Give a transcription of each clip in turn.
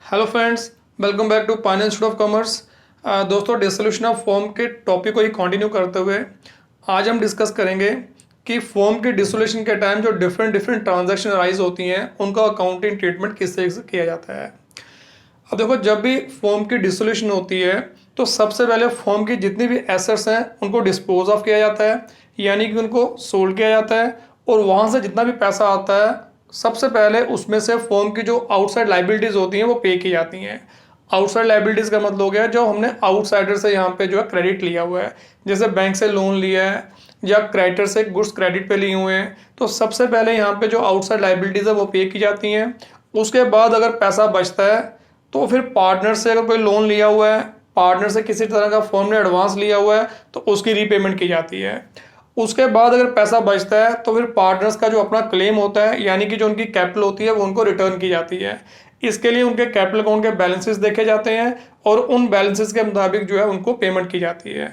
Hello friends, welcome back to finance institute of commerce. दोस्तों, dissolution of firm के topic को ही continue करते हुए आज हम डिस्कस करेंगे कि फॉर्म के डिसोल्यूशन के टाइम जो डिफरेंट ट्रांजैक्शन राइज होती हैं उनका अकाउंटिंग ट्रीटमेंट किस तरीके से किया जाता है। अब देखो, जब भी फॉर्म की डिसोल्यूशन होती है तो सबसे पहले फॉर्म की जितनी भी एसेट्स हैं उनको डिस्पोज ऑफ किया जाता है, यानी कि उनको सोल्ड किया जाता है। और वहाँ से जितना भी पैसा आता है सबसे पहले उसमें से फॉर्म की जो आउटसाइड लाइबिलिटीज़ होती हैं वो पे की जाती हैं। आउटसाइड लाइबिलिटीज़ का मतलब हो गया जो हमने आउटसाइडर से यहाँ पे जो है क्रेडिट लिया हुआ है, जैसे बैंक से लोन लिया है या क्रेडिटर से गुड्स क्रेडिट पे लिए हुए हैं, तो सबसे पहले यहाँ पे जो आउटसाइड लाइबिलिटीज़ है वो पे की जाती हैं। उसके बाद अगर पैसा बचता है तो फिर पार्टनर से अगर कोई लोन लिया हुआ है, पार्टनर से किसी तरह का फर्म ने एडवांस लिया हुआ है तो उसकी रीपेमेंट की जाती है। उसके बाद अगर पैसा बचता है तो फिर पार्टनर्स का जो अपना क्लेम होता है, यानी कि जो उनकी कैपिटल होती है वो उनको रिटर्न की जाती है। इसके लिए उनके कैपिटल अकाउंट के बैलेंसेस देखे जाते हैं और उन बैलेंसेस के मुताबिक जो है उनको पेमेंट की जाती है।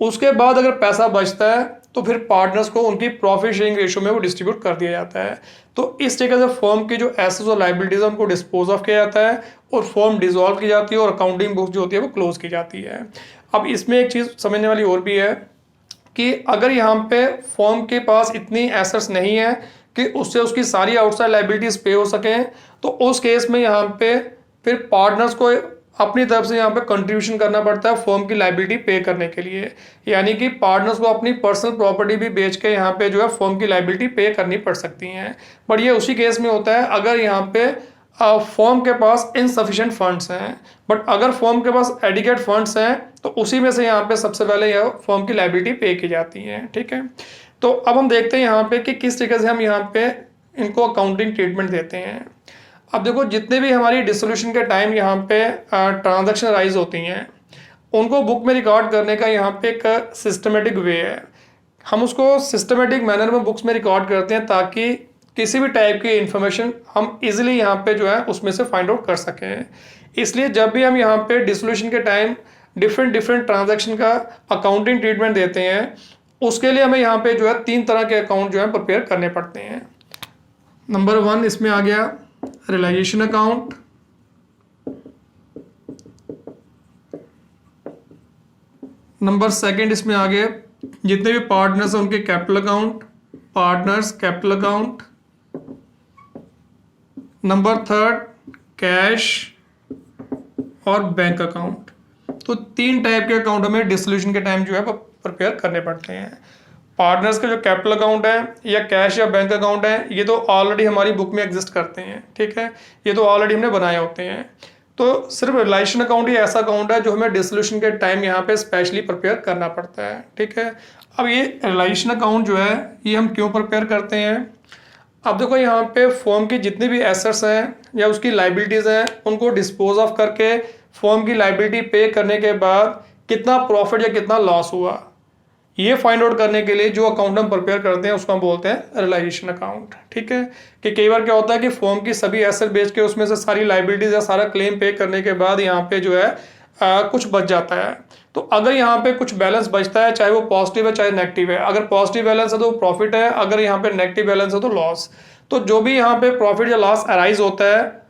उसके बाद अगर पैसा बचता है तो फिर पार्टनर्स को उनकी प्रॉफिट शेयरिंग रेशियो में वो डिस्ट्रीब्यूट कर दिया जाता है। तो इस तरीके से फर्म की जो एसेट्स और लाइबिलिटीज है उनको डिस्पोज ऑफ किया जाता है और फर्म डिसॉल्व की जाती है और अकाउंटिंग बुक जो होती है वो क्लोज की जाती है। अब इसमें एक चीज़ समझने वाली और भी है कि अगर यहाँ पे फर्म के पास इतनी एसेट्स नहीं है कि उससे उसकी सारी आउटसाइड लाइबिलिटीज पे हो सकें, तो उस केस में यहाँ पे फिर पार्टनर्स को अपनी तरफ से यहाँ पे कंट्रीब्यूशन करना पड़ता है फर्म की लाइबिलिटी पे करने के लिए, यानी कि पार्टनर्स को अपनी पर्सनल प्रॉपर्टी भी बेच के यहाँ पे जो है फर्म की लाइबिलिटी पे करनी पड़ सकती हैं। बट ये उसी केस में होता है अगर यहाँ पे फर्म के पास इनसफिशिएंट फंड्स हैं। बट अगर फर्म के पास एडिकेट फंड्स हैं तो उसी में से यहाँ पे सबसे पहले यह फर्म की लाइबिलिटी पे की जाती है। ठीक है, तो अब हम देखते हैं यहाँ पे कि किस तरीके से हम यहाँ पे इनको अकाउंटिंग ट्रीटमेंट देते हैं। अब देखो, जितने भी हमारी डिसोल्यूशन के टाइम यहाँ पे ट्रांजैक्शन राइज होती हैं उनको बुक में रिकॉर्ड करने का यहाँ पे एक सिस्टमेटिक वे है। हम उसको सिस्टमेटिक मैनर में बुक्स में रिकॉर्ड करते हैं ताकि किसी भी टाइप की इंफॉर्मेशन हम इजीली यहाँ पे जो है उसमें से फाइंड आउट कर सकें। इसलिए जब भी हम यहाँ पे डिसोल्यूशन के टाइम डिफरेंट ट्रांजैक्शन का अकाउंटिंग ट्रीटमेंट देते हैं उसके लिए हमें यहाँ पे जो है 3 तरह के अकाउंट जो है प्रिपेयर करने पड़ते हैं। नंबर 1 इसमें आ गया रियलाइजेशन अकाउंट। नंबर 2 इसमें आ गए जितने भी पार्टनर्स हैं उनके capital account, partners capital account. Number 3 cash और बैंक अकाउंट। तो 3 टाइप के अकाउंट हमें डिसोल्यूशन के टाइम जो है प्रिपेयर करने पड़ते हैं। पार्टनर्स का जो कैपिटल अकाउंट है या कैश या बैंक अकाउंट है ये तो ऑलरेडी हमारी बुक में एग्जिस्ट करते हैं। ठीक है, ये तो ऑलरेडी हमने बनाए होते हैं। तो सिर्फ रियलाइजेशन अकाउंट ही ऐसा अकाउंट है जो हमें डिसोल्यूशन के टाइम यहाँ पे स्पेशली प्रिपेयर करना पड़ता है। ठीक है, अब ये रियलाइजेशन अकाउंट जो है ये हम क्यों प्रिपेयर करते हैं। अब देखो, यहाँ पे फर्म की जितनी भी एसेट्स हैं या उसकी लाइबिलिटीज़ हैं उनको डिस्पोज ऑफ करके फर्म की लाइबिलिटी पे करने के बाद कितना प्रॉफिट या कितना लॉस हुआ ये फाइंड आउट करने के लिए जो अकाउंट हम प्रिपेयर करते हैं उसको हम बोलते हैं रियलाइजेशन अकाउंट। ठीक है, कि कई बार क्या होता है कि फर्म की सभी एसेट बेच के उसमें से सारी लाइबिलिटीज या सारा क्लेम पे करने के बाद यहाँ पे जो है कुछ बच जाता है। तो अगर यहाँ पे कुछ बैलेंस बचता है, चाहे वो पॉजिटिव है चाहे नेगेटिव है, अगर पॉजिटिव बैलेंस है तो प्रॉफिट है, अगर यहाँ पे नेगेटिव बैलेंस है तो लॉस। तो जो भी यहाँ पे प्रॉफिट या लॉस अराइज होता है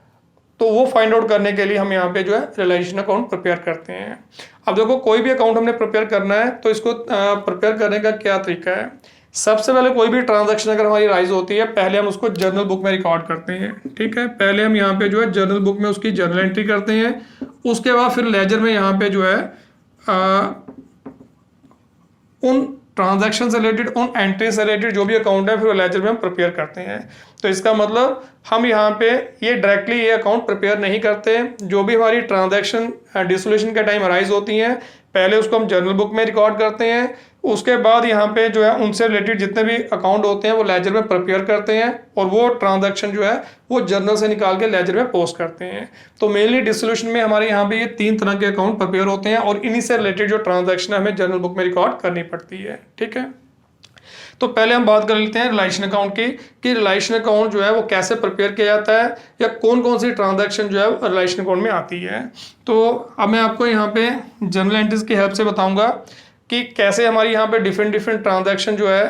तो वो फाइंड आउट करने के लिए हम यहाँ पे जो है रियलाइजेशन अकाउंट प्रिपेयर करते हैं। अब देखो, कोई भी अकाउंट हमने प्रिपेयर करना है तो इसको प्रिपेयर करने का क्या तरीका है। सबसे पहले कोई भी ट्रांजैक्शन अगर हमारी राइज होती है पहले हम उसको जर्नल बुक में रिकॉर्ड करते हैं। ठीक है, पहले हम यहाँ पे जो है जर्नल बुक में उसकी जर्नल एंट्री करते हैं। उसके बाद फिर लेजर में यहाँ पे जो है उन ट्रांजैक्शन से रिलेटेड उन एंट्री से रिलेटेड जो भी अकाउंट है फिर लेजर में हम प्रिपेयर करते हैं। तो इसका मतलब हम यहाँ पे ये डायरेक्टली ये अकाउंट प्रिपेयर नहीं करते। जो भी हमारी ट्रांजैक्शन डिसोल्यूशन के टाइम अराइज होती हैं पहले उसको हम जर्नल बुक में रिकॉर्ड करते हैं। उसके बाद यहाँ पे जो है उनसे रिलेटेड जितने भी अकाउंट होते हैं वो लेजर में प्रिपेयर करते हैं और वो ट्रांजैक्शन जो है वो जर्नल से निकाल के लेजर में पोस्ट करते हैं। तो मेनली डिसोल्यूशन में हमारे यहाँ पे ये 3 तरह के अकाउंट प्रिपेयर होते हैं और इन्हीं से रिलेटेड जो ट्रांजैक्शन है हमें जर्नल बुक में रिकॉर्ड करनी पड़ती है। ठीक है, तो पहले हम बात कर लेते हैं रियलाइजेशन अकाउंट की कि रियलाइजेशन अकाउंट जो है वो कैसे प्रिपेयर किया जाता है या कौन कौन सी ट्रांजैक्शन जो है रियलाइजेशन अकाउंट में आती है। तो अब मैं आपको यहाँ पे जर्नल एंट्रीज की हेल्प से बताऊंगा कि कैसे हमारी यहाँ पे डिफरेंट ट्रांजैक्शन जो है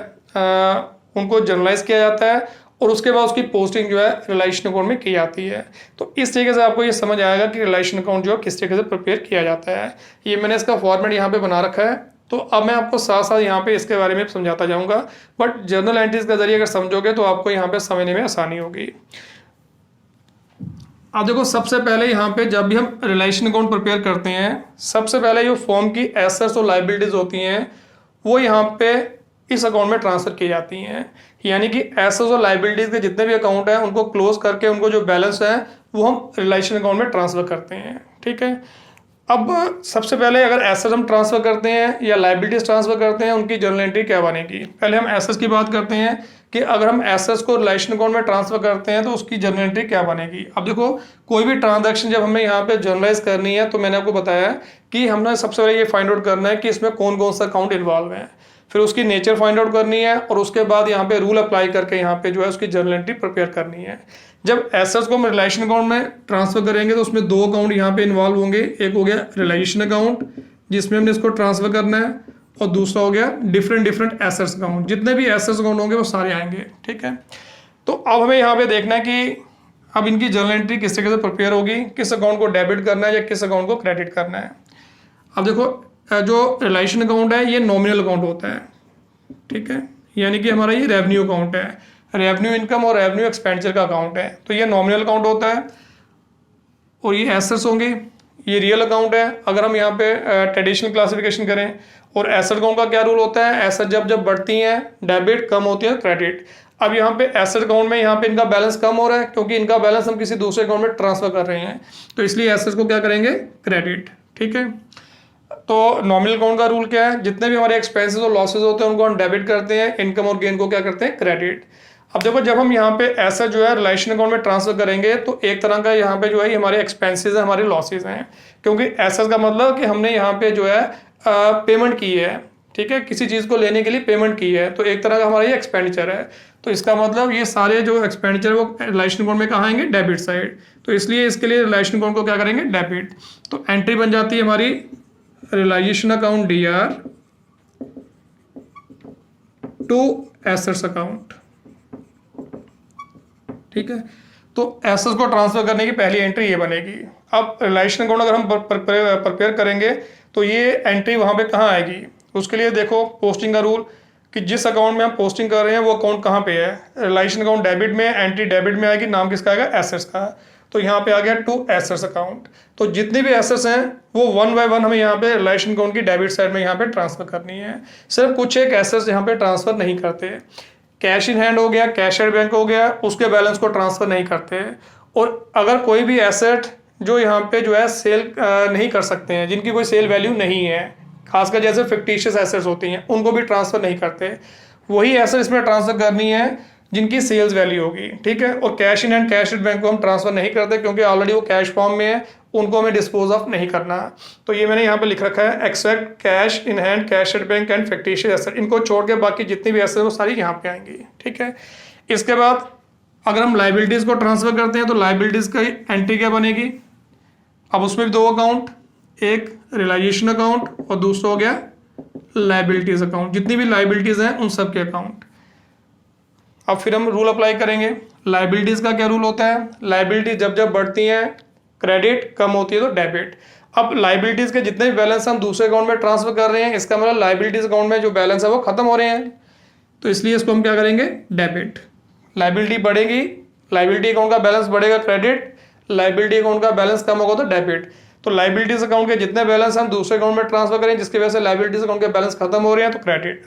उनको जर्नलाइज किया जाता है और उसके बाद उसकी पोस्टिंग जो है रियलाइजेशन अकाउंट में की जाती है। तो इस तरीके से आपको ये समझ आएगा कि रियलाइजेशन अकाउंट जो है किस तरीके से प्रिपेयर किया जाता है। ये मैंने इसका फॉर्मेट यहाँ पे बना रखा है, तो अब मैं आपको साथ साथ यहाँ पे इसके बारे में समझाता जाऊँगा, बट जर्नल एंट्रीज के जरिए अगर समझोगे तो आपको यहाँ पे समझने में आसानी होगी। अब देखो, सबसे पहले यहाँ पे जब भी हम रियलाइजेशन अकाउंट प्रिपेयर करते हैं, सबसे पहले जो फॉर्म की एसेट्स और लायबिलिटीज होती हैं वो यहाँ पे इस अकाउंट में ट्रांसफर की जाती हैं। यानी कि एसेट्स और लायबिलिटीज के जितने भी अकाउंट हैं उनको क्लोज करके उनको जो बैलेंस है वो हम रियलाइजेशन अकाउंट में ट्रांसफर करते हैं। ठीक है, अब सबसे पहले अगर एसेट्स हम ट्रांसफर करते हैं या लायबिलिटीज ट्रांसफर करते हैं, उनकी जर्नल एंट्री क्या बनेगी। पहले हम एसेट्स की बात करते हैं कि अगर हम एसेट्स को रियलाइजेशन अकाउंट में ट्रांसफर करते हैं तो उसकी जर्नल एंट्री क्या बनेगी। अब देखो, कोई भी ट्रांजैक्शन जब हमें यहाँ पे जर्नलाइज करनी है तो मैंने आपको बताया कि हमने सबसे पहले ये फाइंड आउट करना है कि इसमें कौन कौन सा अकाउंट इन्वॉल्व है, फिर उसकी नेचर फाइंड आउट करनी है और उसके बाद यहाँ पे रूल अप्लाई करके यहाँ पे जो है उसकी जर्नल एंट्री प्रिपेयर करनी है। जब एसेट्स को हम रियलाइजेशन अकाउंट में ट्रांसफर करेंगे तो उसमें दो अकाउंट यहाँ पे इन्वॉल्व होंगे। एक हो गया रियलाइजेशन अकाउंट जिसमें हमने इसको ट्रांसफर करना है, और दूसरा हो गया डिफरेंट एसेट्स अकाउंट। जितने भी एसेट्स अकाउंट होंगे वो सारे आएंगे। ठीक है, तो अब हमें यहाँ पे देखना है कि अब इनकी जर्नल एंट्री किस तरीके से प्रिपेयर होगी, किस अकाउंट को डेबिट करना है या किस अकाउंट को क्रेडिट करना है। अब देखो, जो रियलाइजेशन अकाउंट है ये नॉमिनल अकाउंट होता है। ठीक है, यानी कि हमारा ये रेवेन्यू अकाउंट है, रेवेन्यू इनकम और रेवेन्यू एक्सपेंडिचर का अकाउंट है, तो ये नॉमिनल अकाउंट होता है। और ये एसेट्स होंगे, ये रियल अकाउंट है अगर हम यहाँ पे ट्रेडिशनल क्लासिफिकेशन करें। और एसेट अकाउंट का क्या रूल होता है, एसेट जब जब बढ़ती हैं डेबिट, कम होती है क्रेडिट। अब यहाँ पे एसेट अकाउंट में यहाँ पे इनका बैलेंस कम हो रहा है क्योंकि इनका बैलेंस हम किसी दूसरे अकाउंट में ट्रांसफर कर रहे हैं, तो इसलिए एसेट्स को क्या करेंगे, क्रेडिट। ठीक है, तो नॉमिनल अकाउंट का रूल क्या है, जितने भी हमारे एक्सपेंसेस और लॉसेज होते हैं उनको हम डेबिट करते हैं, इनकम और गेन को क्या करते हैं, क्रेडिट। अब देखो, जब हम यहाँ पे एसेट जो है रियलाइजेशन अकाउंट में ट्रांसफर करेंगे तो एक तरह का यहाँ पे जो है हमारे एक्सपेंसेस है, हमारे लॉसेज हैं, क्योंकि एसेट का मतलब कि हमने यहाँ पे जो है पेमेंट की है। ठीक है, किसी चीज़ को लेने के लिए पेमेंट की है, तो एक तरह का हमारा ये एक्सपेंडिचर है। तो इसका मतलब ये सारे जो एक्सपेंडिचर वो रियलाइजेशन अकाउंट में कहाँ आएंगे, डेबिट साइड। तो इसलिए इसके लिए रियलाइजेशन अकाउंट को क्या करेंगे, डेबिट। तो एंट्री बन जाती है हमारी realisation account DR to assets account. ठीक है, तो एसेट्स को ट्रांसफर करने की पहली एंट्री ये बनेगी। अब रियलाइजेशन अकाउंट अगर हम प्रिपेयर करेंगे तो ये एंट्री वहां पे कहाँ आएगी, उसके लिए देखो पोस्टिंग का रूल कि जिस अकाउंट में हम पोस्टिंग कर रहे हैं वो अकाउंट कहाँ पे है। रियलाइजेशन अकाउंट डेबिट में, एंट्री डेबिट में आएगी, नाम किसका आएगा, एसेट्स का। तो यहाँ पे आ गया टू एसेट्स अकाउंट। तो जितने भी एसेट्स हैं वो वन बाय वन हमें यहाँ पे रियलाइजेशन अकाउंट की डेबिट साइड में यहाँ पे ट्रांसफर करनी है। सिर्फ कुछ एक एसेट्स यहाँ पे ट्रांसफर नहीं करते, कैश इन हैंड हो गया, कैश एट बैंक हो गया, उसके बैलेंस को ट्रांसफर नहीं करते। और अगर कोई भी एसेट जो यहाँ पे जो है सेल नहीं कर सकते हैं, जिनकी कोई सेल वैल्यू नहीं है, खासकर जैसे फिक्टिशियस एसेट्स होती हैं, उनको भी ट्रांसफर नहीं करते। वही एसेट इसमें ट्रांसफर करनी है जिनकी सेल्स वैल्यू होगी। ठीक है, और cash in hand, cash at bank को हम ट्रांसफर नहीं करते क्योंकि ऑलरेडी वो कैश फॉर्म में है, उनको हमें डिस्पोज ऑफ नहीं करना। तो ये मैंने यहाँ पे लिख रखा है, except cash in hand, cash at bank and fictitious asset. इनको छोड़ के बाकी जितनी भी एसेट वो सारी यहाँ पे आएंगी। ठीक है, इसके बाद अगर हम लाइबिलिटीज को ट्रांसफर करते हैं तो लाइबिलिटीज का एंट्री क्या बनेगी। अब उसमें भी दो अकाउंट, एक रियलाइजेशन अकाउंट और दूसरा हो गया लाइबिलिटीज अकाउंट। जितनी भी लाइबिलिटीज हैं उन सब के अकाउंट। अब फिर हम रूल अप्लाई करेंगे। लाइबिलिटीज का क्या रूल होता है, लाइबिलिटी जब जब बढ़ती हैं क्रेडिट, कम होती है तो डेबिट। अब लाइबिलिटीज के जितने भी बैलेंस हम दूसरे अकाउंट में ट्रांसफर कर रहे हैं, इसका मतलब लाइबिलिटीज अकाउंट में जो बैलेंस है वो खत्म हो रहे हैं, तो इसलिए इसको हम क्या करेंगे, डेबिट। लाइबिलिटी बढ़ेगी, लाइबिलिटी अकाउंट का बैलेंस बढ़ेगा क्रेडिट, लाइबिलिटी अकाउंट का बैलेंस कम होगा तो डेबिट। तो लाइबिलिटीज अकाउंट के जितने बैलेंस हम दूसरे अकाउंट में ट्रांसफर करें जिसकी वजह से लाइबिलिटीज अकाउंट के बैलेंस खत्म हो रहे हैं तो क्रेडिट,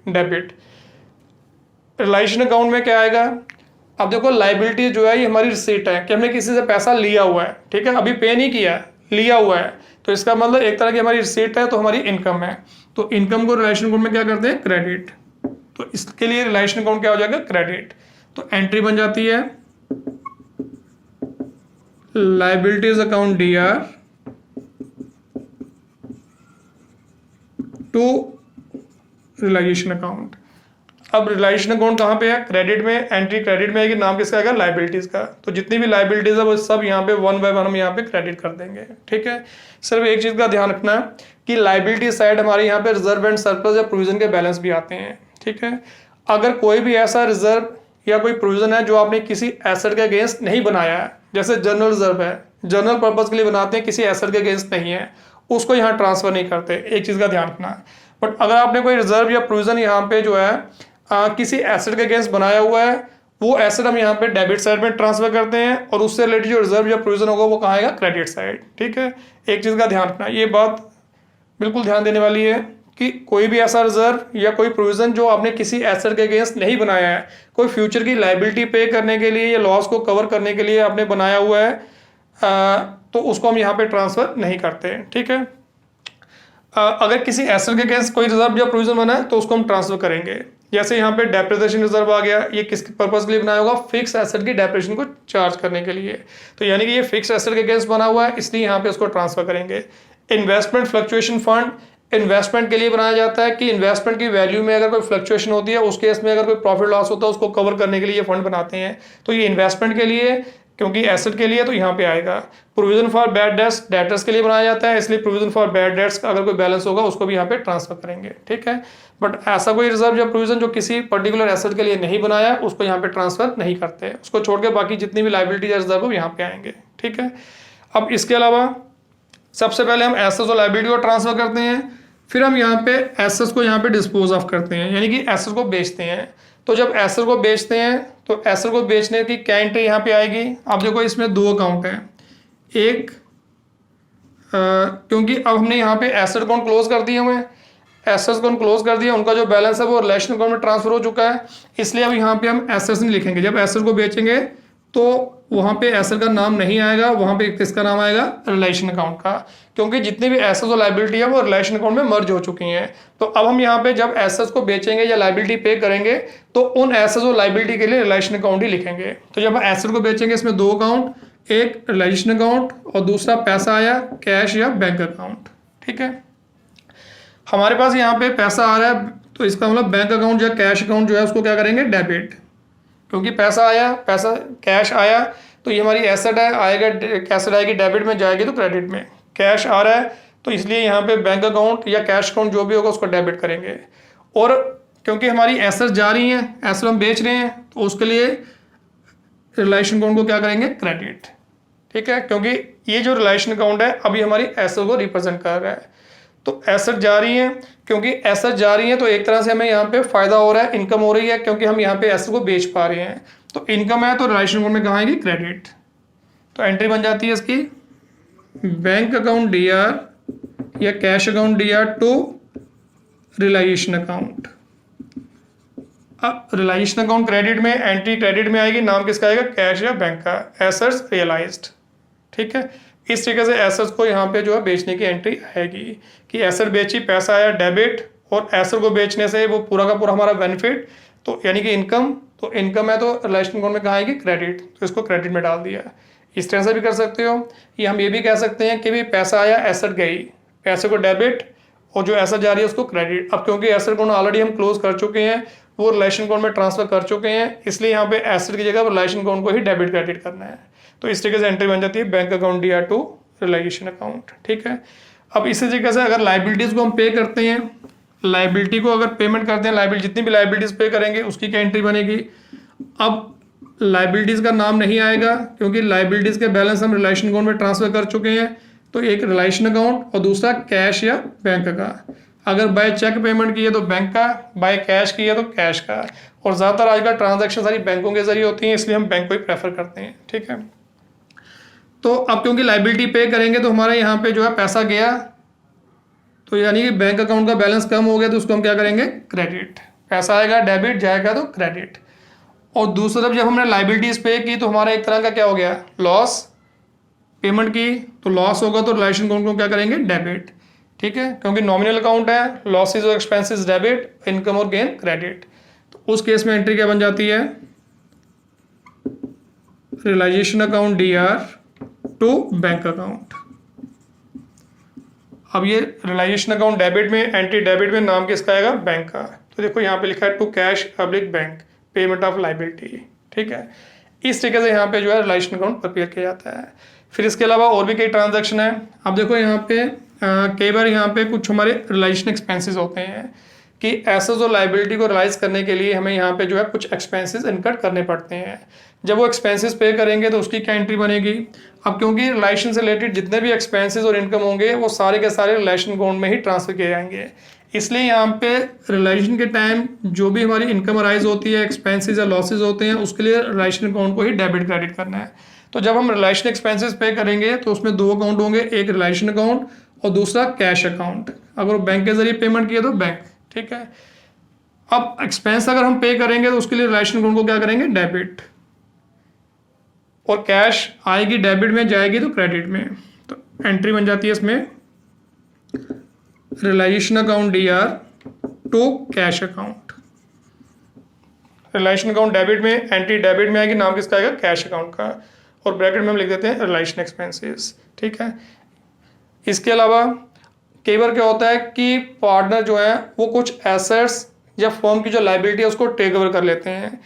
डेबिट। रियलाइजेशन अकाउंट में क्या आएगा, अब देखो लाइबिलिटी जो है ये हमारी रिसीट है कि हमने किसी से पैसा लिया हुआ है। ठीक है, अभी पे नहीं किया, लिया हुआ है, तो इसका मतलब एक तरह की हमारी रिसीट है, तो हमारी इनकम है। तो इनकम को रियलाइजेशन अकाउंट में क्या करते हैं, क्रेडिट। तो इसके लिए रियलाइजेशन अकाउंट क्या हो जाएगा, क्रेडिट। तो एंट्री बन जाती है liabilities account DR to realisation account. अब रियलाइजेशन अकाउंट कहाँ पे है, क्रेडिट में, एंट्री क्रेडिट में आएगी, नाम किसका आएगा, लाइबिलिटीज का। तो जितनी भी लाइबिलिटीज है वो सब यहाँ पे वन बाय वन हम यहाँ पे क्रेडिट कर देंगे। ठीक है, सिर्फ एक चीज का ध्यान रखना कि लाइबिलिटी साइड हमारे यहाँ पे रिजर्व एंड सरप्लस या प्रोविजन के बैलेंस भी आते हैं। ठीक है, अगर कोई भी ऐसा रिजर्व या कोई प्रोविजन है जो आपने किसी एसेट के अगेंस्ट नहीं बनाया है, जैसे जनरल रिजर्व है, जनरल पर्पज के लिए बनाते हैं, किसी एसेट के अगेंस्ट नहीं है, उसको यहाँ ट्रांसफर नहीं करते। एक चीज़ का ध्यान रखना है। बट अगर आपने कोई रिजर्व या प्रोविजन यहाँ पे जो है किसी एसेट के अगेंस्ट बनाया हुआ है, वो एसेट हम यहाँ पे डेबिट साइड में ट्रांसफर करते हैं और उससे रिलेटेड जो रिजर्व या प्रोविजन होगा वो कहाँ आएगा, क्रेडिट साइड। ठीक है, एक चीज़ का ध्यान रखना, ये बात बिल्कुल ध्यान देने वाली है कि कोई भी ऐसा रिजर्व या कोई प्रोविजन जो आपने किसी एसेट के अगेंस्ट नहीं बनाया है, कोई फ्यूचर की लायबिलिटी पे करने के लिए या लॉस को कवर करने के लिए आपने बनाया हुआ है, तो उसको हम यहाँ पे ट्रांसफर नहीं करते। ठीक है, अगर किसी एसेट के अगेंस्ट कोई रिजर्व या प्रोविजन बना है तो उसको हम ट्रांसफर करेंगे। जैसे यहाँ पे डेप्रिसिएशन रिजर्व आ गया, ये किस पर्पज के लिए बनाया होगा, फिक्स एसेट की डेप्रिसिएशन को चार्ज करने के लिए। तो यानी कि ये फिक्स एसेट के अगेंस्ट बना हुआ है, इसलिए यहाँ पे उसको ट्रांसफर करेंगे। इन्वेस्टमेंट फ्लक्चुएशन फंड इन्वेस्टमेंट के लिए बनाया जाता है कि इन्वेस्टमेंट की वैल्यू में अगर कोई फ्लक्चुएशन होती है, उस केस में अगर कोई प्रॉफिट लॉस होता है उसको कवर करने के लिए ये फंड बनाते हैं। तो ये इन्वेस्टमेंट के लिए, क्योंकि एसेट के लिए, तो यहाँ पे आएगा। Provision for bad debts debtors के लिए बनाया जाता है, इसलिए प्रोविजन फॉर बैड डेट्स का अगर कोई बैलेंस होगा उसको भी यहाँ पे ट्रांसफर करेंगे। ठीक है, बट ऐसा कोई रिजर्व या प्रोविजन जो किसी पर्टिकुलर एसेट के लिए नहीं बनाया उसको यहाँ पे ट्रांसफर नहीं करते, उसको छोड़ के बाकी जितनी भी लायबिलिटी या रिजर्व यहाँ पे आएंगे। ठीक है, अब इसके अलावा सबसे पहले हम एसेट्स और लायबिलिटी को ट्रांसफर करते हैं, फिर हम यहाँ पे एसेट्स को यहाँ पे डिस्पोज ऑफ करते हैं, यानी कि एसेट्स को बेचते हैं। तो जब एसेट को बेचते हैं तो एसेट को बेचने की क्या एंट्री यहाँ पे आएगी। अब देखो इसमें दो अकाउंट है, एक क्योंकि अब हमने यहाँ पे एसेट अकाउंट क्लोज कर दिए हुए हैं, एसेट्स को क्लोज कर दिया, उनका जो बैलेंस है वो रिलेशन अकाउंट में ट्रांसफर हो चुका है, इसलिए अब यहाँ पे हम एसेट्स नहीं लिखेंगे। जब एसेट को बेचेंगे तो वहाँ पे एसेट का नाम नहीं आएगा, वहाँ पे किसका नाम आएगा, रिलेशन अकाउंट का, क्योंकि जितनी भी एसेट्स और लायबिलिटी है वो रिलेशन अकाउंट में मर्ज हो चुकी हैं। तो अब हम यहाँ पे जब एसेट्स को बेचेंगे या लायबिलिटी पे करेंगे तो उन एसेट्स और लायबिलिटी के लिए रिलेशन अकाउंट ही लिखेंगे। तो जब एसेट को बेचेंगे इसमें दो अकाउंट, एक रिलेशन अकाउंट और दूसरा पैसा आया कैश या बैंक अकाउंट। ठीक है, हमारे पास यहाँ पे पैसा आ रहा है तो इसका मतलब बैंक अकाउंट या कैश अकाउंट जो है उसको क्या करेंगे, डेबिट, क्योंकि पैसा आया, पैसा कैश आया तो ये हमारी एसेट है, आएगा एसेट आएगी डेबिट में, जाएगी तो क्रेडिट में। कैश आ रहा है तो इसलिए यहाँ पे बैंक अकाउंट या कैश अकाउंट जो भी होगा उसको डेबिट करेंगे। और क्योंकि हमारी एसेट जा रही हैं, एसेट हम बेच रहे हैं, तो उसके लिए रिलेशन अकाउंट को क्या करेंगे, क्रेडिट। ठीक है, क्योंकि ये जो रिलेशन अकाउंट है अभी हमारी एसेट को रिप्रेजेंट कर रहा है। तो एसेट जा रही है, क्योंकि एसेट जा रही है तो एक तरह से हमें यहाँ पे फायदा हो रहा है, इनकम हो रही है, क्योंकि हम यहाँ पे एसेट को बेच पा रहे हैं। तो इनकम है तो रिलेशन अकाउंट में कहाँ आएगी, क्रेडिट। तो एंट्री बन जाती है इसकी, बैंक अकाउंट डीआर या cash account DR to realisation account. अब रिलाइजेशन अकाउंट क्रेडिट में, एंट्री क्रेडिट में आएगी, नाम किसका आएगा, कैश या बैंक का, एसेट्स रियलाइज्ड। ठीक है, इस तरीके से एसेट्स को यहाँ पे जो है बेचने की एंट्री आएगी कि एसेट बेची, पैसा आया डेबिट, और एसेट को बेचने से वो पूरा का पूरा हमारा बेनिफिट, तो यानी कि इनकम, तो इनकम है तो रिलेशन अकाउंट में कहाँ आएगी, क्रेडिट, तो इसको क्रेडिट में डाल दिया। इस तरह से भी कर सकते हो, या हम ये भी कह सकते हैं कि भी पैसा आया, एसेट गई, पैसे को डेबिट और जो एसेट जा रही है उसको क्रेडिट। अब क्योंकि एसेट अकाउंट ऑलरेडी हम क्लोज कर चुके हैं, वो रिलेशन अकाउंट में ट्रांसफर कर चुके हैं, इसलिए यहाँ पे एसेट की जगह रिलेशन अकाउंट को ही डेबिट क्रेडिट करना है। तो इस तरीके से एंट्री बन जाती है bank account DR to realisation account. ठीक है, अब इसी तरीके से अगर लाइबिलिटीज को हम पे करते हैं, लाइबिलिटी को अगर पेमेंट करते हैं, लाइबिलिटी जितनी भी लाइबिलिटीज पे करेंगे उसकी क्या एंट्री बनेगी। अब लाइबिलिटीज का नाम नहीं आएगा क्योंकि लाइबिलिटीज के बैलेंस हम रिलेशन अकाउंट में ट्रांसफर कर चुके हैं, तो एक रिलेशन अकाउंट और दूसरा कैश या बैंक का। अगर बाय चेक पेमेंट की है तो बैंक का, बाय कैश की है तो कैश का, और ज़्यादातर आजकल ट्रांजैक्शन सारी बैंकों के जरिए होती हैं, इसलिए हम बैंक को ही प्रेफर करते हैं। ठीक है, तो अब क्योंकि लाइबिलिटी पे करेंगे तो हमारे यहाँ पे जो है पैसा गया, तो यानी कि बैंक अकाउंट का बैलेंस कम हो गया, तो उसको हम क्या करेंगे, क्रेडिट। पैसा आएगा डेबिट, जाएगा तो क्रेडिट। और दूसरी तरफ जब हमने लाइबिलिटीज पे की तो हमारा एक तरह का क्या हो गया, लॉस। पेमेंट की तो लॉस होगा तो रिलेशन अकाउंट को क्या करेंगे, डेबिट। ठीक है, क्योंकि नॉमिनल अकाउंट है, लॉसेज और एक्सपेंसेस डेबिट, इनकम और गेन क्रेडिट। तो उस केस में एंट्री क्या बन जाती है, realisation account DR to bank account. अब ये रिलाइजेशन अकाउंट डेबिट में, एंट्री डेबिट में, नाम किसका आएगा, बैंक का। तो देखो यहाँ पे लिखा है to cash public bank payment of liability. ठीक है, इस तरीके से यहाँ पे जो है रिलेशन अकाउंट प्रिपेयर किया जाता है। फिर इसके अलावा और भी कई ट्रांजैक्शन है। अब देखो यहाँ पे कई बार यहाँ पे कुछ हमारे रिलेशन एक्सपेंसेस होते हैं कि एसेट्स और लाइबिलिटी को रियलाइज करने के लिए हमें यहाँ पे जो है कुछ एक्सपेंसेस इनकट करने पड़ते हैं। जब वो एक्सपेंसेस पे करेंगे तो उसकी क्या एंट्री बनेगी। अब क्योंकि रिलेशन से रिलेटेड जितने भी एक्सपेंसेस और इनकम होंगे वो सारे के सारे रिलेशन अकाउंट में ही ट्रांसफर किए जाएंगे, इसलिए यहाँ पे रिलेशन के टाइम जो भी हमारी इनकम अराइज होती है, एक्सपेंसेस या लॉसेज होते हैं, उसके लिए रिलेशन अकाउंट को ही डेबिट क्रेडिट करना है। तो जब हम रिलेशन एक्सपेंसेस पे करेंगे तो उसमें दो अकाउंट होंगे, एक रिलेशन अकाउंट और दूसरा कैश अकाउंट। अगर वो बैंक के जरिए पेमेंट किया तो बैंक, ठीक है। अब एक्सपेंस अगर हम पे करेंगे तो उसके लिए रिलेशन अकाउंट को क्या करेंगे, डेबिट, और कैश आएगी डेबिट में, जाएगी तो क्रेडिट में। तो एंट्री बन जाती है इसमें relation account DR to cash account. Relation account debit में, एंट्री डेबिट में आएगी, नाम किसका आएगा, कैश अकाउंट का, और ब्रैकेट में हम लिख देते हैं रिलेशन एक्सपेंसेस, ठीक है। इसके अलावा कई बार क्या होता है कि पार्टनर जो है वो कुछ एसेट्स या फर्म की जो लाइबिलिटी है उसको टेक ओवर कर लेते हैं।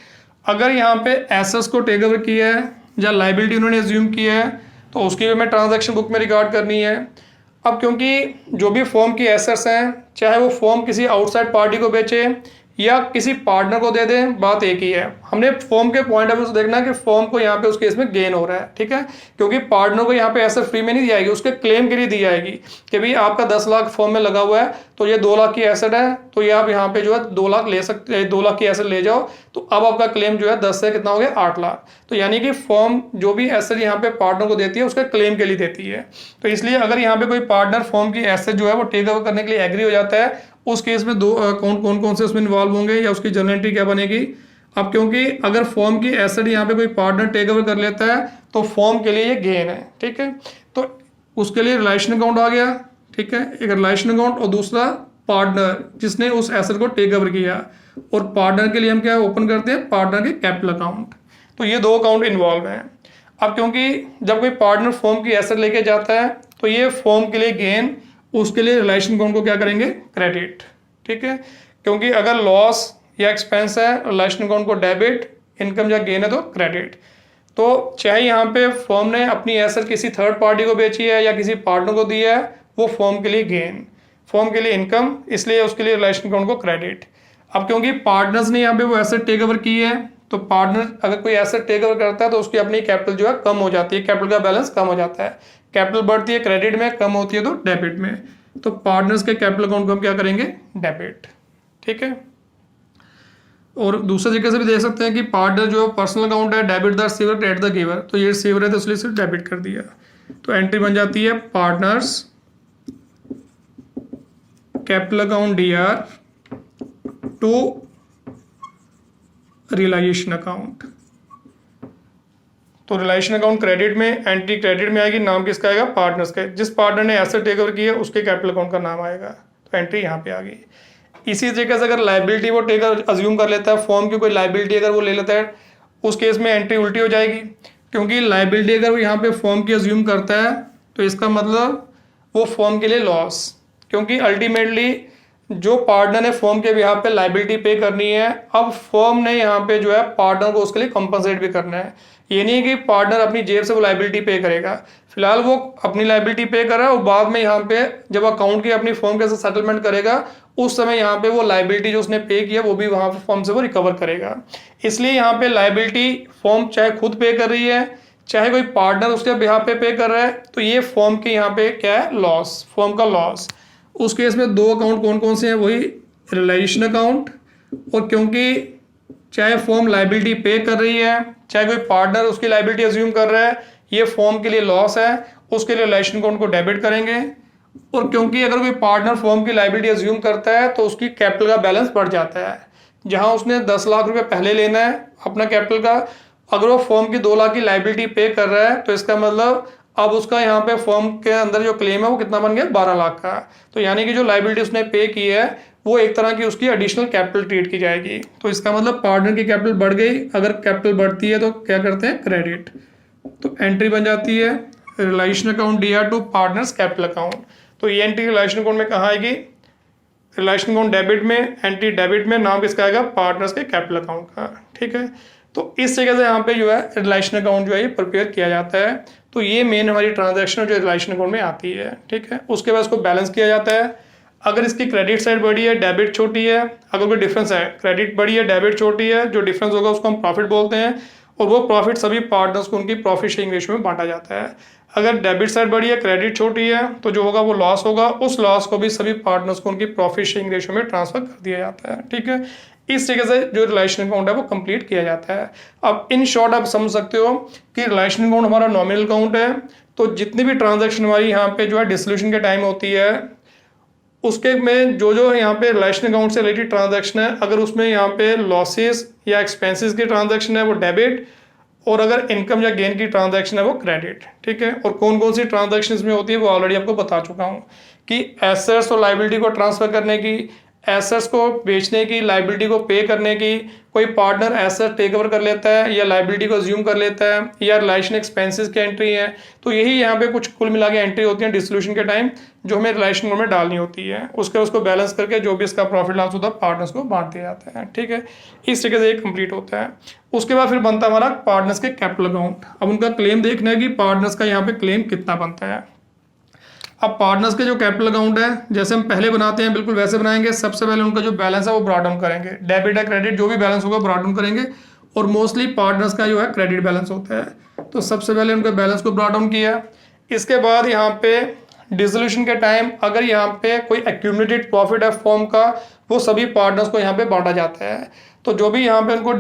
अगर यहाँ पे एसेट्स को टेक ओवर किया है या लाइबिलिटी उन्होंने एज्यूम किया है तो उसकी हमें ट्रांजैक्शन बुक में रिकॉर्ड करनी है। अब क्योंकि जो भी फर्म की एसेट्स हैं, चाहे वो फर्म किसी आउटसाइड पार्टी को बेचे या किसी पार्टनर को दे दें, बात एक ही है। हमने फर्म के पॉइंट ऑफ व्यू से देखना है कि फर्म को यहाँ पे उस केस में गेन हो रहा है, ठीक है, क्योंकि पार्टनर को यहाँ पे एसेट फ्री में नहीं दी जाएगी, उसके क्लेम के लिए दी जाएगी कि भाई आपका 10 लाख फर्म में लगा हुआ है तो ये 2 लाख की एसेट है, तो ये आप यहाँ पे जो है 2 लाख ले सकते हैं, 2 लाख की एसेट ले जाओ, तो अब आपका क्लेम जो है 10 से कितना हो गया, 8 लाख। तो यानी कि फर्म जो भी एसेट यहाँ पे पार्टनर को देती है उसके क्लेम के लिए देती है। तो इसलिए अगर यहाँ पे कोई पार्टनर फर्म की एसेट जो है वो टेक ओवर करने के लिए एग्री हो जाता है, उस केस में दो अकाउंट कौन कौन से उसमें इन्वॉल्व होंगे या उसकी जर्नल एंट्री क्या बनेगी। अब क्योंकि अगर फर्म की एसेट यहाँ पे कोई पार्टनर टेक ओवर कर लेता है तो फर्म के लिए ये गेन है, ठीक है। तो उसके लिए रिलेशन अकाउंट आ गया, ठीक है, एक रिलेशन अकाउंट और दूसरा पार्टनर जिसने उस एसेट को टेक ओवर किया, और पार्टनर के लिए हम क्या ओपन करते हैं, पार्टनर के कैपिटल अकाउंट। तो ये दो अकाउंट इन्वॉल्व हैं। अब क्योंकि जब कोई पार्टनर फर्म की एसेट लेके जाता है तो ये फर्म के लिए गेन, उसके लिए रिलेशन अकाउंट को क्या करेंगे, क्रेडिट, ठीक है। क्योंकि अगर लॉस या एक्सपेंस है, रिलेशन अकाउंट को डेबिट, इनकम या गेन है तो क्रेडिट। तो चाहे यहाँ पे फर्म ने अपनी एसेट किसी थर्ड पार्टी को बेची है या किसी पार्टनर को दी है, वो फर्म के लिए गेन, फर्म के लिए इनकम, इसलिए उसके लिए रिलेशन अकाउंट को क्रेडिट। अब क्योंकि पार्टनर्स ने यहाँ पे वो एसेट टेक ओवर की है, तो पार्टनर अगर कोई एसेट टेक ओवर करता है तो उसकी अपनी कैपिटल जो है कम हो जाती है, कैपिटल का बैलेंस कम हो जाता है। कैपिटल बढ़ती है क्रेडिट में, कम होती है तो डेबिट में। तो पार्टनर्स के कैपिटल अकाउंट को हम क्या करेंगे, डेबिट, ठीक है। और दूसरे तरीके से भी देख सकते हैं कि पार्टनर जो पर्सनल अकाउंट है, debit the receiver credit the giver, तो ये रिसीवर है तो इसलिए सिर्फ डेबिट कर दिया। तो एंट्री बन जाती है partners capital account DR to realisation account. तो रिलेशन अकाउंट क्रेडिट में, एंट्री क्रेडिट में आएगी, नाम किसका आएगा, पार्टनर्स का, जिस पार्टनर ने एसेट टेक ओवर की है उसके कैपिटल अकाउंट का नाम आएगा। तो एंट्री यहाँ पे आ गई। इसी तरीके से अगर लाइबिलिटी वो टेक अज्यूम कर लेता है, फॉर्म की कोई लाइबिलिटी अगर वो ले लेता है, उस केस में एंट्री उल्टी हो जाएगी, क्योंकि लाइबिलिटी अगर वो यहाँ पे फॉर्म की अज्यूम करता है तो इसका मतलब वो फॉर्म के लिए लॉस, क्योंकि अल्टीमेटली जो पार्टनर ने फर्म के बिहाफ पे लाइबिलिटी पे करनी है, अब फर्म ने यहाँ पे जो है पार्टनर को उसके लिए कंपनसेट भी करना है। ये नहीं है कि पार्टनर अपनी जेब से वो लाइबिलिटी पे करेगा, फिलहाल वो अपनी लाइबिलिटी पे कर रहा है और बाद में यहाँ पे जब अकाउंट की अपनी फर्म के साथ सेटलमेंट करेगा उस समय यहाँ पे वो लाइबिलिटी जो उसने पे किया वो भी वहाँ पे फर्म से वो रिकवर करेगा। इसलिए यहाँ पे लाइबिलिटी फर्म चाहे खुद पे कर रही है चाहे कोई पार्टनर उसके बिहाफ पे कर रहा है, तो ये फर्म के यहाँ पे क्या है, लॉस, फर्म का लॉस। उस केस में दो अकाउंट कौन कौन से हैं, वही रिलेशन अकाउंट, और क्योंकि चाहे फर्म लाइबिलिटी पे कर रही है चाहे कोई पार्टनर उसकी लाइबिलिटी अज्यूम कर रहा है, ये फर्म के लिए लॉस है, उसके लिए रिलेशन अकाउंट को डेबिट करेंगे। और क्योंकि अगर कोई पार्टनर फर्म की लाइबिलिटी अज्यूम करता है तो उसकी कैपिटल का बैलेंस बढ़ जाता है, जहां उसने 10 लाख रुपए पहले लेना है अपना कैपिटल का, अगर वो फर्म की 2 लाख की लाइबिलिटी पे कर रहा है तो इसका मतलब अब उसका यहाँ पे फर्म के अंदर जो क्लेम है वो कितना बन गया, 12 लाख का। तो यानी कि जो लाइबिलिटी उसने पे की है वो एक तरह की उसकी एडिशनल कैपिटल ट्रीट की जाएगी। तो इसका मतलब पार्टनर की कैपिटल बढ़ गई, अगर कैपिटल बढ़ती है तो क्या करते हैं, क्रेडिट। तो एंट्री बन जाती है relation account DR to partners capital account. तो ये एंट्री रिलेशन अकाउंट में कहाँ आएगी, रिलेशन अकाउंट डेबिट में, एंट्री डेबिट में, नाम किसका आएगा, पार्टनर्स के कैपिटल अकाउंट का, ठीक है। तो इस तरीके से यहाँ पे जो है रिलेशन अकाउंट जो है ये प्रिपेयर किया जाता है। तो ये मेन हमारी ट्रांजैक्शन जो रिलेशन अकाउंट में आती है, ठीक है। उसके बाद उसको बैलेंस किया जाता है। अगर इसकी क्रेडिट साइड बड़ी है, डेबिट छोटी है, अगर कोई डिफरेंस है, क्रेडिट बड़ी है, डेबिट छोटी है, जो डिफरेंस होगा उसको हम प्रॉफिट बोलते हैं, और वो प्रॉफिट सभी पार्टनर्स को उनकी प्रॉफिट शेयरिंग रेशियो में बांटा जाता है। अगर डेबिट साइड बड़ी है, क्रेडिट छोटी है, तो जो होगा वो लॉस होगा, उस लॉस को भी सभी पार्टनर्स को उनकी प्रॉफिट शेयरिंग रेशियो में ट्रांसफर कर दिया जाता है। ठीक है, इस तरीके से जो रिलेशन अकाउंट है वो कंप्लीट किया जाता है। अब इन शॉर्ट आप समझ सकते हो कि रिलेशन अकाउंट हमारा नॉमिनल अकाउंट है, तो जितनी भी ट्रांजैक्शन हमारी यहाँ पे जो है डिसोल्यूशन के टाइम होती है, उसके में जो यहाँ पे रिलेशन अकाउंट से रिलेटेड ट्रांजैक्शन है, अगर उसमें यहाँ पे लॉसेस या एक्सपेंसेस की ट्रांजैक्शन है वो डेबिट, और अगर इनकम या गेन की ट्रांजैक्शन है वो क्रेडिट। ठीक है, और कौन कौन सी ट्रांजैक्शन इसमें होती है वो ऑलरेडी आपको बता चुका हूँ कि एसेट्स और लाइबिलिटी को ट्रांसफर करने की, एसेट्स को बेचने की, लाइबिलिटी को पे करने की, कोई पार्टनर एसेट टेक ओवर कर लेता है या लाइबिलिटी को अज्यूम कर लेता है, या रिलेशन एक्सपेंसेस की एंट्री है। तो यही यहाँ पे कुछ कुल मिला के एंट्री होती है डिसोल्यूशन के टाइम, जो हमें रिलेशन में डालनी होती है। उसको बैलेंस करके जो भी इसका प्रॉफिट लॉस होता है पार्टनर्स को बांट दिया जाता है। ठीक है, इस तरीके से ये कंप्लीट होता है। उसके बाद फिर बनता है हमारा पार्टनर्स के कैपिटल अकाउंट। अब उनका क्लेम देखना है कि पार्टनर्स का यहाँ पे क्लेम कितना बनता है। अब पार्टनर्स के जो कैपिटल अकाउंट है, जैसे हम पहले बनाते हैं बिल्कुल वैसे बनाएंगे। सबसे पहले उनका जो बैलेंस है वो ब्रॉट डाउन करेंगे, डेबिट या क्रेडिट जो भी बैलेंस होगा ब्रॉट डाउन करेंगे, और मोस्टली पार्टनर्स का जो है क्रेडिट बैलेंस होता है। तो सबसे पहले उनके बैलेंस को ब्रॉट डाउन किया। इसके बाद यहाँ पे डिसोल्यूशन के टाइम अगर यहाँ पे कोई एक्यूमुलेटेड प्रॉफिट है फॉर्म का, वो सभी पार्टनर्स को यहाँ पे बांटा जाता है। तो जो भी यहाँ पे उनको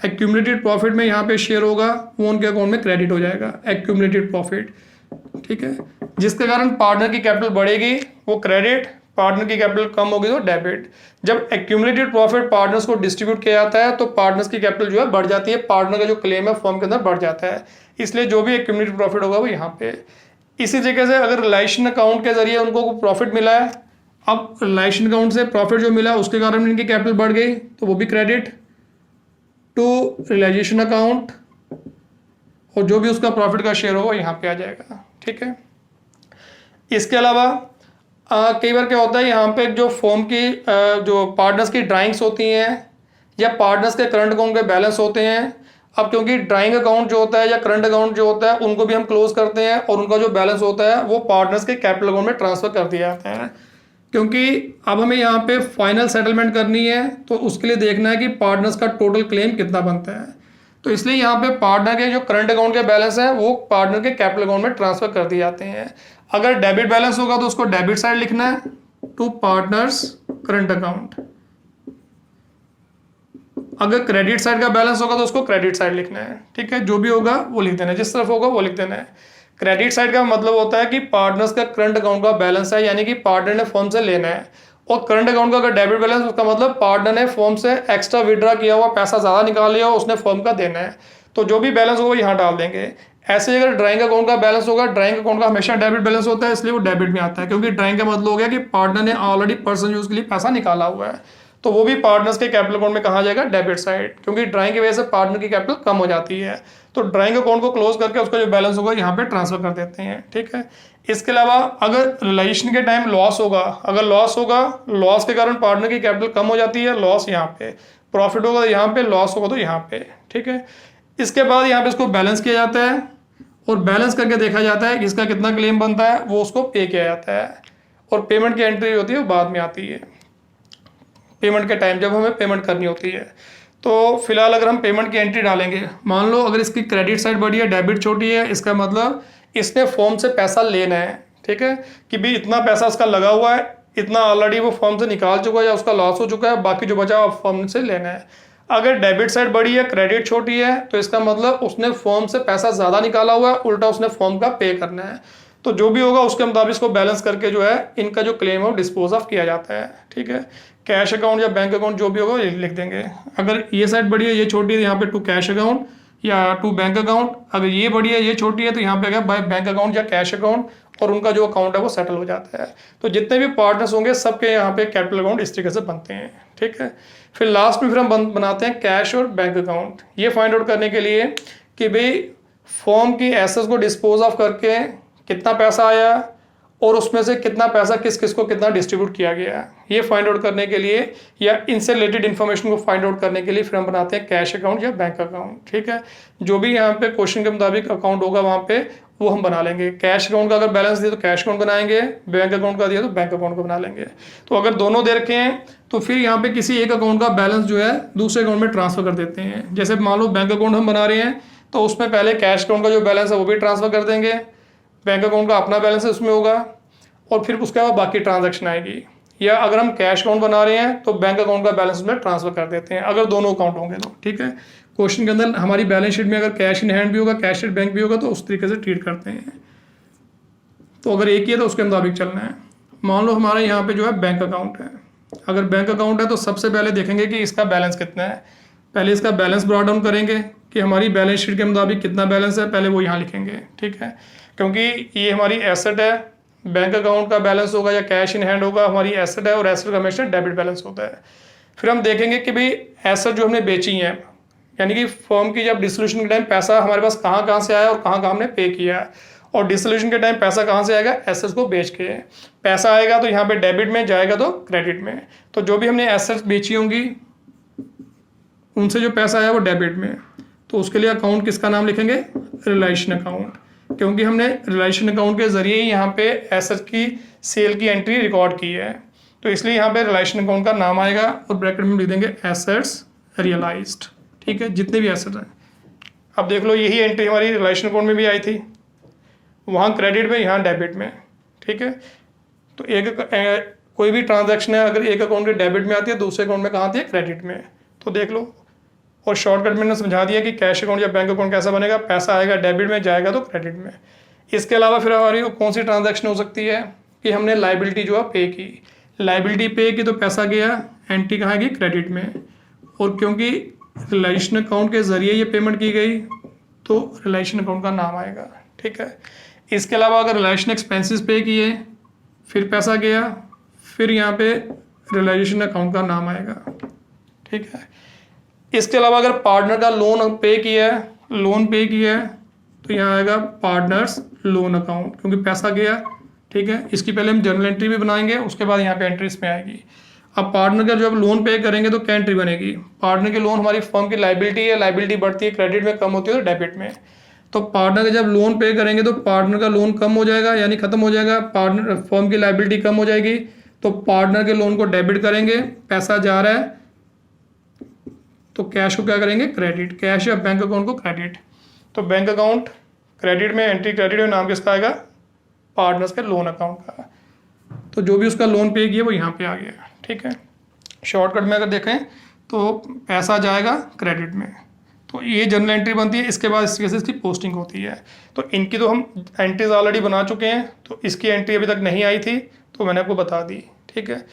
एक्यूमुलेटेड प्रॉफिट में यहाँ पे शेयर होगा वो उनके अकाउंट में क्रेडिट हो जाएगा, एक्यूमुलेटेड प्रॉफिट। ठीक है, जिसके कारण पार्टनर की कैपिटल बढ़ेगी वो क्रेडिट, पार्टनर की कैपिटल कम होगी तो डेबिट। जब एक्यूमुलेटेड प्रॉफिट पार्टनर्स को डिस्ट्रीब्यूट किया जाता है तो पार्टनर्स की कैपिटल जो है बढ़ जाती है, पार्टनर का जो क्लेम है फर्म के अंदर बढ़ जाता है, इसलिए जो भी एक्यूमुलेटेड प्रॉफिट होगा वो यहाँ पे। इसी तरीके से अगर रिलेशन अकाउंट के जरिए उनको प्रॉफिट मिला है, अब रिलेशन अकाउंट से प्रॉफिट जो मिला उसके कारण इनकी कैपिटल बढ़ गई तो वो भी क्रेडिट टू रियलाइजेशन अकाउंट, और जो भी उसका प्रॉफिट का शेयर होगा यहाँ पे आ जाएगा। ठीक है, इसके अलावा कई बार क्या होता है यहाँ पे जो फॉर्म की जो पार्टनर्स की ड्राइंग्स होती हैं या पार्टनर्स के करंट अकाउंट के बैलेंस होते हैं। अब क्योंकि ड्राइंग अकाउंट जो होता है या करंट अकाउंट जो होता है उनको भी हम क्लोज करते हैं, और उनका जो बैलेंस होता है वो पार्टनर्स के कैपिटल अकाउंट में ट्रांसफर कर दिया जाता है। क्योंकि अब हमें यहाँ पे फाइनल सेटलमेंट करनी है तो उसके लिए देखना है कि पार्टनर्स का टोटल क्लेम कितना बनता है। तो इसलिए यहाँ पे पार्टनर के जो करंट अकाउंट के बैलेंस है वो पार्टनर के कैपिटल अकाउंट में ट्रांसफर कर दिए जाते हैं। अगर डेबिट बैलेंस होगा तो उसको डेबिट साइड लिखना है, टू पार्टनर्स करंट अकाउंट। अगर क्रेडिट साइड का बैलेंस होगा तो उसको क्रेडिट साइड लिखना है। ठीक है, जो भी होगा वो लिख देना है, जिस तरफ होगा वो लिख देना है। क्रेडिट साइड का मतलब होता है कि पार्टनर्स का करंट अकाउंट का बैलेंस है, यानी कि पार्टनर ने फर्म से लेना है। और करंट अकाउंट का अगर डेबिट बैलेंस, उसका मतलब पार्टनर ने फर्म से एक्स्ट्रा विड्रॉ किया हुआ पैसा ज़्यादा निकाल लिया और उसने फर्म का देना है, तो जो भी बैलेंस होगा वो यहाँ डाल देंगे। ऐसे अगर ड्राइंग अकाउंट का बैलेंस होगा, ड्राइंग अकाउंट का हमेशा डेबिट बैलेंस होता है, इसलिए वो डेबिट में आता है, क्योंकि ड्राइंग का मतलब हो गया कि पार्टनर ने ऑलरेडी पर्सनल यूज के लिए पैसा निकाला हुआ है, तो वो भी पार्टनर्स के कैपिटल अकाउंट में कहा जाएगा डेबिट साइड, क्योंकि ड्राइंग की वजह से पार्टनर की कैपिटल कम हो जाती है। तो ड्राइंग अकाउंट को क्लोज करके उसका जो बैलेंस होगा यहाँ पे ट्रांसफर कर देते हैं। ठीक है, इसके अलावा अगर रिलेशन के टाइम लॉस होगा, अगर लॉस होगा, लॉस के कारण पार्टनर की कैपिटल कम हो जाती है, लॉस यहाँ पे, प्रॉफिट होगा तो यहाँ पे, लॉस होगा तो यहाँ पे। ठीक है, इसके बाद यहाँ पे इसको बैलेंस किया जाता है और बैलेंस करके देखा जाता है कि इसका कितना क्लेम बनता है, वो उसको पे किया जाता है, और पेमेंट की एंट्री होती है वो बाद में आती है, पेमेंट के टाइम जब हमें पेमेंट करनी होती है। तो फिलहाल अगर हम पेमेंट की एंट्री डालेंगे, मान लो अगर इसकी क्रेडिट साइड बड़ी है, डेबिट छोटी है, इसका मतलब इसने फॉर्म से पैसा लेना है। ठीक है, कि भाई इतना पैसा इसका लगा हुआ है, इतना ऑलरेडी वो फॉर्म से निकाल चुका है या उसका लॉस हो चुका है, बाकी जो बचा हुआ फॉर्म से लेना है। अगर डेबिट साइड बड़ी है, क्रेडिट छोटी है, तो इसका मतलब उसने फॉर्म से पैसा ज़्यादा निकाला हुआ है, उल्टा उसने फॉर्म का पे करना है। तो जो भी होगा उसके मुताबिक इसको बैलेंस करके जो है इनका जो क्लेम है वो डिस्पोज ऑफ किया जाता है। ठीक है, कैश अकाउंट या बैंक अकाउंट जो भी होगा ये लिख देंगे। अगर ये साइड बड़ी है, ये छोटी है, तो यहाँ पे टू कैश अकाउंट या टू बैंक अकाउंट। अगर ये बड़ी है, ये छोटी है, तो यहाँ पे अगर बाय बैंक अकाउंट या कैश अकाउंट, और उनका जो अकाउंट है वो सेटल हो जाता है। तो जितने भी पार्टनर्स होंगे सबके यहाँ पे कैपिटल अकाउंट इस तरीके से बनते हैं। ठीक है, फिर लास्ट में फिर हम बनाते हैं कैश और बैंक अकाउंट, ये फाइंड आउट करने के लिए कि भाई फॉर्म की एसेट्स को डिस्पोज ऑफ करके कितना पैसा आया और उसमें से कितना पैसा किस किस को कितना डिस्ट्रीब्यूट किया गया, ये फाइंड आउट करने के लिए या इनसे रिलेटेड इन्फॉर्मेशन को फाइंड आउट करने के लिए फिर हम बनाते हैं कैश अकाउंट या बैंक अकाउंट। ठीक है, जो भी यहाँ पे क्वेश्चन के मुताबिक अकाउंट होगा वहाँ पे वो हम बना लेंगे। कैश अकाउंट का अगर बैलेंस दिया तो कैश अकाउंट बनाएंगे, बैंक अकाउंट का दिया तो बैंक अकाउंट को बना लेंगे। तो अगर दोनों दे रखे हैं तो फिर यहाँ पे किसी एक अकाउंट का बैलेंस जो है दूसरे अकाउंट में ट्रांसफर कर देते हैं। जैसे मान लो बैंक अकाउंट हम बना रहे हैं तो उसमें पहले कैश अकाउंट का जो बैलेंस है वो भी ट्रांसफर कर देंगे, बैंक अकाउंट का अपना बैलेंस है उसमें होगा, और फिर उसके बाद बाकी ट्रांजेक्शन आएगी। या अगर हम कैश अकाउंट बना रहे हैं तो बैंक अकाउंट का बैलेंस में ट्रांसफर कर देते हैं, अगर दोनों अकाउंट होंगे तो। ठीक है, क्वेश्चन के अंदर हमारी बैलेंस शीट में अगर कैश इन हैंड भी होगा, कैश एट बैंक भी होगा, तो उस तरीके से ट्रीट करते हैं। तो अगर एक ही है तो उसके मुताबिक चलना है। मान लो हमारा यहाँ पे जो है बैंक अकाउंट है। अगर बैंक अकाउंट है तो सबसे पहले देखेंगे कि इसका बैलेंस कितना है। पहले इसका बैलेंस ब्रॉट डाउन करेंगे कि हमारी बैलेंस शीट के मुताबिक कितना बैलेंस है, पहले वो यहाँ लिखेंगे। ठीक है, क्योंकि ये हमारी एसेट है, बैंक अकाउंट का बैलेंस होगा या कैश इन हैंड होगा, हमारी एसेट है, और एसेट का हमेशा डेबिट बैलेंस होता है। फिर हम देखेंगे कि भाई एसेट जो हमने बेची है, यानी कि फर्म की जब डिसोल्यूशन के टाइम पैसा हमारे पास कहाँ कहाँ से आया और कहाँ कहाँ हमने पे किया है, और डिसोल्यूशन के टाइम पैसा कहाँ से आएगा, एसेट्स को बेच के। पैसा आएगा तो यहाँ पे डेबिट में, जाएगा तो क्रेडिट में। तो जो भी हमने एसेट्स बेची होंगी उनसे जो पैसा आया वो डेबिट में, तो उसके लिए अकाउंट किसका नाम लिखेंगे, रिलेशन अकाउंट, क्योंकि हमने रिलेशन अकाउंट के जरिए ही यहाँ पे एसेट की सेल की एंट्री रिकॉर्ड की है। तो इसलिए यहाँ पे रिलेशन अकाउंट का नाम आएगा और ब्रैकेट में लिख देंगे एसेट्स रियलाइज्ड। ठीक है, जितने भी एसेट हैं। अब देख लो यही एंट्री हमारी रिलेशन अकाउंट में भी आई थी, वहाँ क्रेडिट में, यहाँ डेबिट में। ठीक है, तो कोई भी ट्रांजैक्शन है अगर एक अकाउंट के डेबिट में आती है, दूसरे अकाउंट में कहाँ आती है, क्रेडिट में। तो देख लो, और शॉर्टकट में समझा दिया कि कैश अकाउंट या बैंक अकाउंट कैसा बनेगा, पैसा आएगा डेबिट में, जाएगा तो क्रेडिट में। इसके अलावा फिर हमारी कौन सी ट्रांजैक्शन हो सकती है कि हमने लाइबिलिटी जो है पे की, लाइबिलिटी पे की तो पैसा गया, एंट्री कहाँ गई, क्रेडिट में। और क्योंकि रिलेशन अकाउंट के जरिए ये पेमेंट की गई तो रिलेशन अकाउंट का नाम आएगा। ठीक है, इसके अलावा अगर रिलेशन एक्सपेंसेस पे किए फिर पैसा गया, फिर यहाँ पे रिलेशन अकाउंट का नाम आएगा। ठीक है, इसके अलावा अगर पार्टनर का लोन पे किया है, लोन पे किया है, तो यहाँ आएगा पार्टनर्स लोन अकाउंट, क्योंकि पैसा गया। ठीक है, इसकी पहले हम जर्नल एंट्री भी बनाएंगे, उसके बाद यहाँ पे एंट्री इसमें आएगी। अब पार्टनर का जब लोन पे करेंगे तो क्या एंट्री बनेगी, पार्टनर के लोन हमारी फर्म की लाइबिलिटी है, लाइबिलिटी बढ़ती है क्रेडिट में, कम होती है तो डेबिट में। तो पार्टनर का जब लोन पे करेंगे तो पार्टनर का लोन कम हो जाएगा, यानी खत्म हो जाएगा, पार्टनर फर्म की लाइबिलिटी कम हो जाएगी, तो पार्टनर के लोन को डेबिट करेंगे, पैसा जा रहा है तो कैश को क्या करेंगे, क्रेडिट, कैश या बैंक अकाउंट को क्रेडिट। तो बैंक अकाउंट क्रेडिट में, एंट्री क्रेडिट में, नाम किसका आएगा, पार्टनर्स के लोन अकाउंट का। तो जो भी उसका लोन पे किया वो यहाँ पे आ गया। ठीक है, शॉर्टकट में अगर देखें तो पैसा जाएगा क्रेडिट में, तो ये जर्नल एंट्री बनती है। इसके बाद इस तरीके से इसकी पोस्टिंग होती है। तो इनकी तो हम एंट्रीज ऑलरेडी बना चुके हैं, तो इसकी एंट्री अभी तक नहीं आई थी तो मैंने आपको बता दी। ठीक है,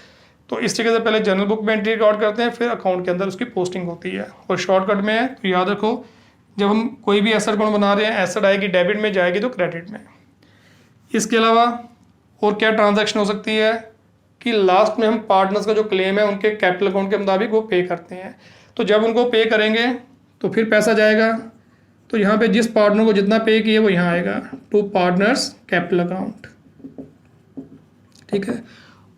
तो इस तरीके से पहले जर्नल बुक में एंट्री रिकॉर्ड करते हैं, फिर अकाउंट के अंदर उसकी पोस्टिंग होती है। और शॉर्टकट में है तो याद रखो, जब हम कोई भी एसेट अकाउंट बना रहे हैं, एसेट आएगी डेबिट में, जाएगी तो क्रेडिट में। इसके अलावा और क्या ट्रांजैक्शन हो सकती है कि लास्ट में हम पार्टनर्स का जो क्लेम है उनके कैपिटल अकाउंट के मुताबिक वो पे करते हैं। तो जब उनको पे करेंगे तो फिर पैसा जाएगा, तो यहाँ पे जिस पार्टनर को जितना पे किए वो यहाँ आएगा, टू पार्टनर्स कैपिटल अकाउंट। ठीक है,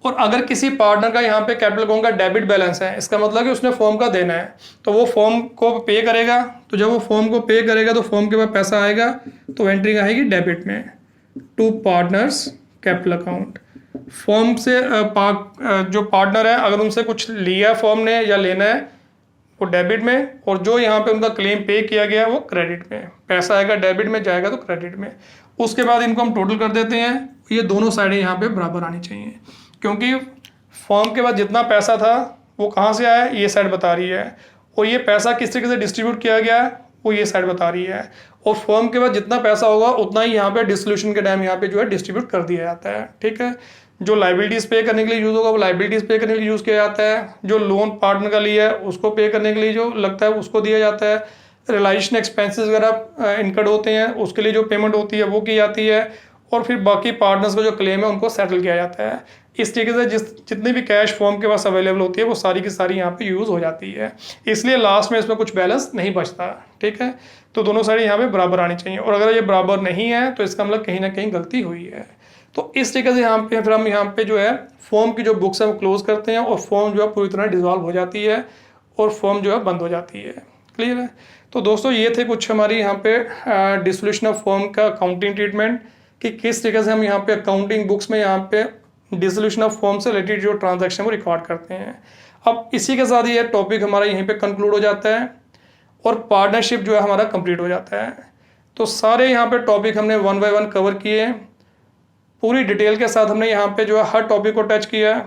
और अगर किसी पार्टनर का यहाँ पे कैपिटल अकाउंट का डेबिट बैलेंस है, इसका मतलब कि उसने फॉर्म का देना है, तो वो फॉर्म को पे करेगा। तो जब वो फॉर्म को पे करेगा तो फॉर्म के पास पैसा आएगा, तो एंट्री आएगी डेबिट में, to partners capital account. Form से जो पार्टनर है अगर उनसे कुछ लिया फॉर्म ने या लेना है वो डेबिट में, और जो यहाँ पे उनका क्लेम पे किया गया है वो क्रेडिट में, पैसा आएगा डेबिट में, जाएगा तो क्रेडिट में। उसके बाद इनको हम टोटल कर देते हैं, ये दोनों साइडें यहाँ पे बराबर आनी चाहिए, क्योंकि फॉर्म के बाद जितना पैसा था वो कहाँ से आया ये साइड बता रही है, और ये पैसा किस तरीके से डिस्ट्रीब्यूट किया गया वो ये साइड बता रही है, और फॉर्म के बाद जितना पैसा होगा उतना ही यहाँ पे डिसोल्यूशन के टाइम यहाँ पे जो है डिस्ट्रीब्यूट कर दिया जाता है। ठीक है, जो लाइबिलिटीज पे करने के लिए यूज़ होगा वो लाइबिलिटीज पे करने के लिए यूज़ किया जाता है, जो लोन पार्टनर का लिया है उसको पे करने के लिए जो लगता है उसको दिया जाता है, रिलेशन एक्सपेंसेस वगैरह इनकर्ड होते हैं उसके लिए जो पेमेंट होती है वो की जाती है, और फिर बाकी पार्टनर्स का जो क्लेम है उनको सेटल किया जाता है। इस तरीके से जितनी भी कैश फॉर्म के पास अवेलेबल होती है वो सारी की सारी यहाँ पे यूज़ हो जाती है, इसलिए लास्ट में इसमें कुछ बैलेंस नहीं बचता। ठीक है, तो दोनों साइड यहाँ पे बराबर आनी चाहिए, और अगर ये बराबर नहीं है तो इसका मतलब कहीं ना कहीं गलती हुई है। तो इस तरीके से यहाँ पे फिर हम यहाँ पे जो है फॉर्म की जो बुक्स है वो क्लोज करते हैं, और फॉर्म जो है पूरी तरह डिजॉल्व हो जाती है और फॉर्म जो है बंद हो जाती है। क्लियर है, तो दोस्तों ये थे कुछ हमारी यहाँ पे डिसोल्यूशन ऑफ फॉर्म का अकाउंटिंग ट्रीटमेंट, कि किस तरीके से हम यहाँ पे अकाउंटिंग बुक्स में यहाँ पे डिसोल्यूशन ऑफ फॉर्म से रिलेटेड जो ट्रांजैक्शन वो रिकॉर्ड करते हैं। अब इसी के साथ ये टॉपिक हमारा यहीं पे कंक्लूड हो जाता है और पार्टनरशिप जो है हमारा कंप्लीट हो जाता है। तो सारे यहाँ पे टॉपिक हमने 1 बाय 1 कवर किए, पूरी डिटेल के साथ हमने यहाँ पे जो है हर टॉपिक को टच किया।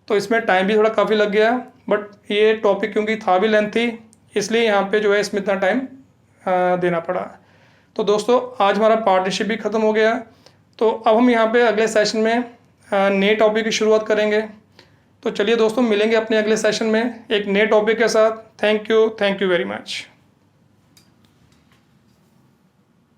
तो इसमें टाइम भी थोड़ा काफ़ी लग गया, बट ये टॉपिक क्योंकि था भी लेंथी, इसलिए यहाँ पे जो है इसमें इतना टाइम देना पड़ा। तो दोस्तों आज हमारा पार्टनरशिप भी ख़त्म हो गया। तो अब हम यहाँ पे अगले सेशन में नए टॉपिक की शुरुआत करेंगे। तो चलिए दोस्तों, मिलेंगे अपने अगले सेशन में एक नए टॉपिक के साथ। Thank you very much.